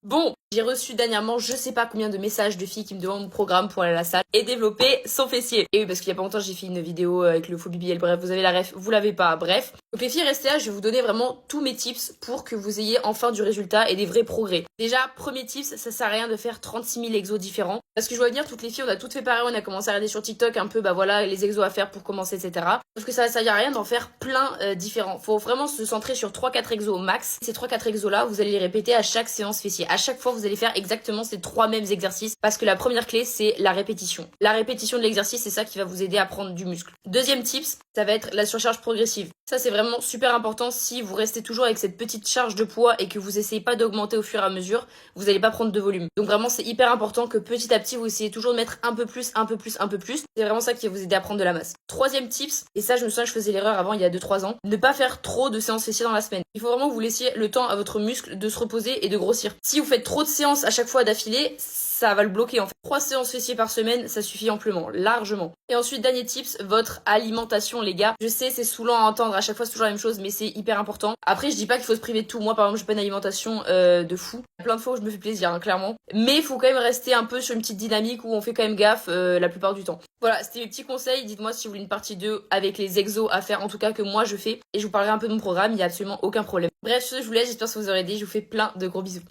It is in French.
Bon, j'ai reçu dernièrement je sais pas combien de messages de filles qui me demandent mon programme pour aller à la salle et développer son fessier. Et oui, parce qu'il y a pas longtemps j'ai fait une vidéo avec le faux BBL, bref, vous avez la ref, vous l'avez pas, bref. Donc les filles, restez là, je vais vous donner vraiment tous mes tips pour que vous ayez enfin du résultat et des vrais progrès. Déjà, premier tips, ça sert à rien de faire 36 000 exos différents. Parce que je vois venir, toutes les filles, on a toutes fait pareil, on a commencé à regarder sur TikTok un peu, bah voilà, les exos à faire pour commencer, etc. Sauf que ça va servir à rien d'en faire plein différents. Faut vraiment se centrer sur 3-4 exos au max. Ces 3-4 exos là, vous allez les répéter à chaque séance fessier. À chaque fois, vous allez faire exactement ces 3 mêmes exercices parce que la première clé, c'est la répétition. La répétition de l'exercice, c'est ça qui va vous aider à prendre du muscle. Deuxième tips, ça va être la surcharge progressive. Ça, c'est vraiment super important. Si vous restez toujours avec cette petite charge de poids et que vous essayez pas d'augmenter au fur et à mesure, vous allez pas prendre de volume. Donc vraiment, c'est hyper important que petit à petit, vous essayez toujours de mettre un peu plus, un peu plus, un peu plus. C'est vraiment ça qui va vous aider à prendre de la masse. Troisième tips, et ça, je me souviens que je faisais l'erreur avant il y a 2-3 ans, ne pas faire trop de séances fessiers dans la semaine. Il faut vraiment que vous laissiez le temps à votre muscle de se reposer et de grossir. Si vous faites trop de séances à chaque fois d'affilée, ça va le bloquer en fait. 3 séances fessiers par semaine, ça suffit amplement, largement. Et ensuite, dernier tips, votre alimentation les gars. Je sais, c'est saoulant à entendre, à chaque fois c'est toujours la même chose, mais c'est hyper important. Après, je dis pas qu'il faut se priver de tout. Moi par exemple, j'ai pas une alimentation de fou. Il y a plein de fois où je me fais plaisir, hein, clairement. Mais il faut quand même rester un peu sur une petite dynamique où on fait quand même gaffe la plupart du temps. Voilà, c'était mes petits conseils. Dites-moi si vous voulez une partie 2 avec les exos à faire, en tout cas que moi je fais. Et je vous parlerai un peu de mon programme, il y a absolument aucun problème. Bref, sur ce, je vous laisse, j'espère que ça vous aura aidé. Je vous fais plein de gros bisous.